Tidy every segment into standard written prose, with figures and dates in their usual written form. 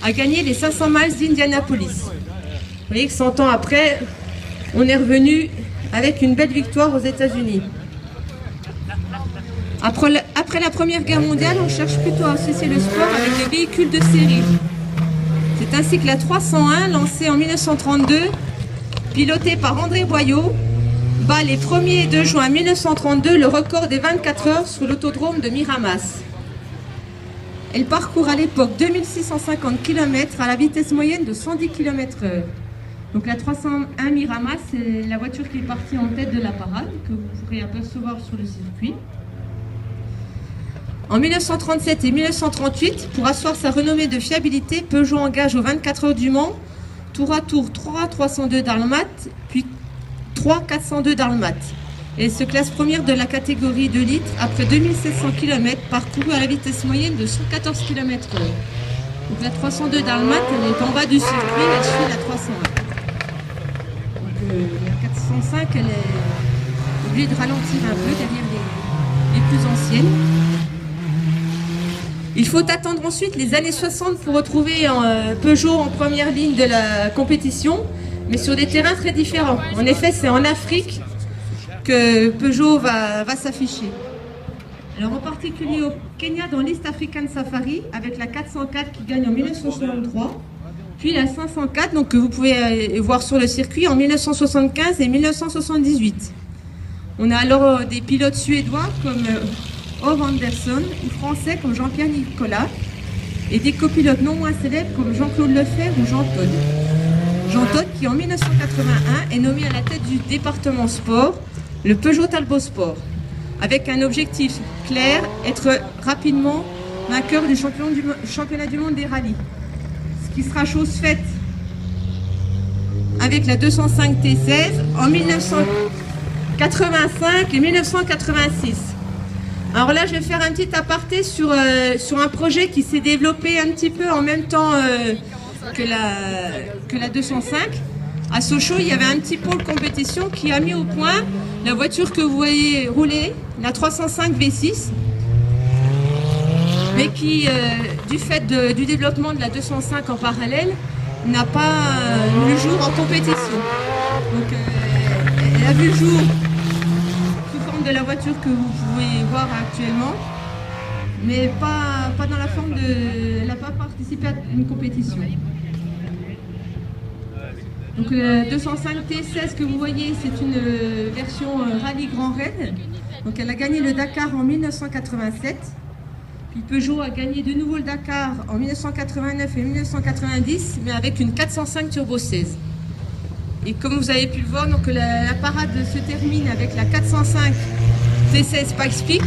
a gagné les 500 miles d'Indianapolis. Vous voyez que 100 ans après, on est revenu avec une belle victoire aux États-Unis. Après la Première Guerre mondiale, on cherche plutôt à associer le sport avec des véhicules de série. C'est ainsi que la 301, lancée en 1932, pilotée par André Boyau, bat les 1er et 2 juin 1932 le record des 24 heures sur l'autodrome de Miramas. Elle parcourt à l'époque 2650 km à la vitesse moyenne de 110 km/h. Donc la 301 Miramas, c'est la voiture qui est partie en tête de la parade, que vous pourrez apercevoir sur le circuit. En 1937 et 1938, pour asseoir sa renommée de fiabilité, Peugeot engage aux 24 heures du Mans, tour à tour 3 302 Dalmates, puis 3 402 Dalmates. Elle se classe première de la catégorie 2 litres après 2700 km parcourus à la vitesse moyenne de 114 km/h. Donc la 302 Dalmates, elle est en bas du circuit, elle suit la 301. La 405, elle est obligée de ralentir un peu derrière les plus anciennes. Il faut attendre ensuite les années 60 pour retrouver Peugeot en première ligne de la compétition, mais sur des terrains très différents. En effet, c'est en Afrique que Peugeot va s'afficher. Alors en particulier au Kenya dans l'East African Safari, avec la 404 qui gagne en 1963. Puis la 504, donc, que vous pouvez voir sur le circuit en 1975 et 1978. On a alors des pilotes suédois comme Ove Andersson ou français comme Jean-Pierre Nicolas et des copilotes non moins célèbres comme Jean-Claude Lefebvre ou Jean Todt. Jean Todt qui en 1981 est nommé à la tête du département sport, le Peugeot Talbot Sport, avec un objectif clair, être rapidement vainqueur du championnat du monde des rallyes. Qui sera chose faite avec la 205 T16 en 1985 et 1986. Alors là, je vais faire un petit aparté sur un projet qui s'est développé un petit peu en même temps que la 205. À Sochaux, il y avait un petit pôle compétition qui a mis au point la voiture que vous voyez rouler, la 305 V6. Mais qui, du fait du développement de la 205 en parallèle, n'a pas vu le jour en compétition. Donc elle a vu le jour sous forme de la voiture que vous pouvez voir actuellement, mais pas dans la forme de... Elle n'a pas participé à une compétition. Donc la 205 T16 que vous voyez, c'est une version Rallye Grand Raid. Donc elle a gagné le Dakar en 1987. Puis Peugeot a gagné de nouveau le Dakar en 1989 et 1990, mais avec une 405 Turbo 16. Et comme vous avez pu le voir, donc la parade se termine avec la 405 T16 Pikes Peak,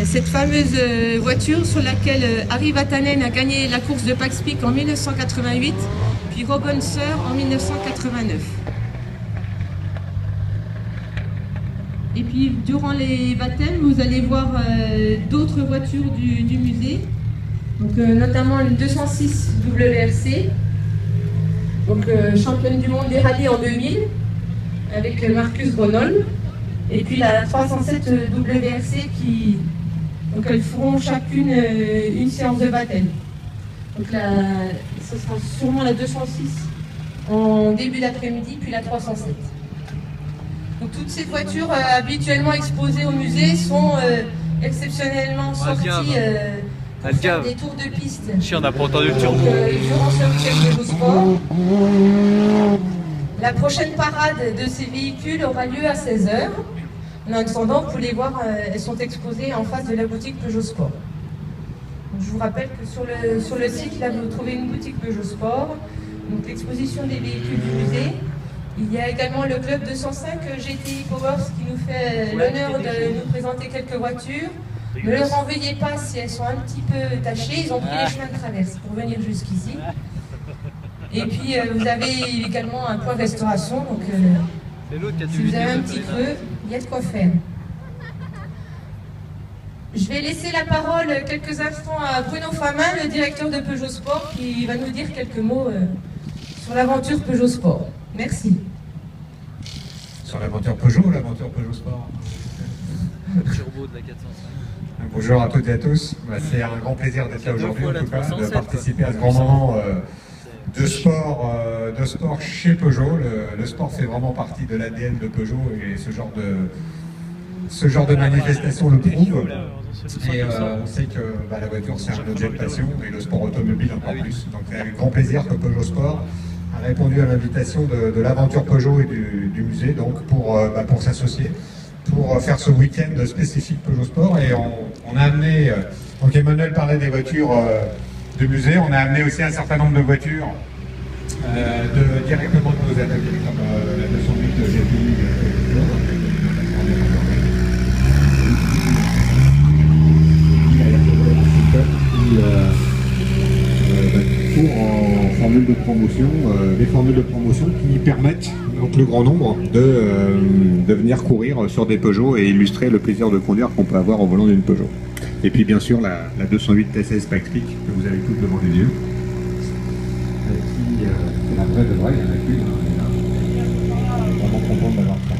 cette fameuse voiture sur laquelle Harry Vatanen a gagné la course de Pikes Peak en 1988, puis Robin Sir en 1989. Et puis durant les baptêmes, vous allez voir d'autres voitures du musée, donc, notamment une 206 WRC, donc championne du monde des rallyes en 2000, avec Marcus Grenold, et puis la 307 WRC qui, donc elles feront chacune une séance de baptême. Donc ce sera sûrement la 206 en début d'après-midi, puis la 307. Donc toutes ces voitures habituellement exposées au musée sont exceptionnellement sorties pour faire des tours de piste. Si on n'a pas entendu le turbo. Durant ce week-end Peugeot Sport. La prochaine parade de ces véhicules aura lieu à 16h. En attendant, vous pouvez les voir, elles sont exposées en face de la boutique Peugeot Sport. Donc, je vous rappelle que sur le site, là, vous trouvez une boutique Peugeot Sport, donc l'exposition des véhicules du musée. Il y a également le club 205 GTI Powers qui nous fait l'honneur de nous présenter quelques voitures. Ne leur en veuillez pas si elles sont un petit peu tachées, ils ont pris les chemins de traverse pour venir jusqu'ici. Et puis vous avez également un point restauration, donc si vous avez un petit creux, il y a de quoi faire. Je vais laisser la parole quelques instants à Bruno Famin, le directeur de Peugeot Sport, qui va nous dire quelques mots sur l'aventure Peugeot Sport. Merci. Sur l'aventure Peugeot ou l'aventure Peugeot Sport? Le turbo de la 405. Bonjour à toutes et à tous. C'est un grand plaisir d'être là aujourd'hui, en tout cas, de participer à ce grand moment de sport chez Peugeot. Le sport fait vraiment partie de l'ADN de Peugeot et ce genre de manifestation le prouve. Et on sait que la voiture c'est un objet de passion et le sport automobile encore plus. Donc c'est avec grand plaisir que Peugeot Sport a répondu à l'invitation de l'aventure Peugeot et du musée donc pour s'associer, pour faire ce week-end spécifique Peugeot Sport. Et on a amené, donc Emmanuel parlait des voitures du musée, on a amené aussi un certain nombre de voitures directement de nos ateliers, comme la 208 GTI. Pour en formule de promotion, des formules de promotion qui permettent donc le grand nombre de venir courir sur des Peugeot et illustrer le plaisir de conduire qu'on peut avoir au volant d'une Peugeot. Et puis bien sûr la 208 TCS Patrick que vous avez toutes devant les yeux, qui est la vraie de vraie, il y en a qu'une, on est vraiment content de l'avoir fait.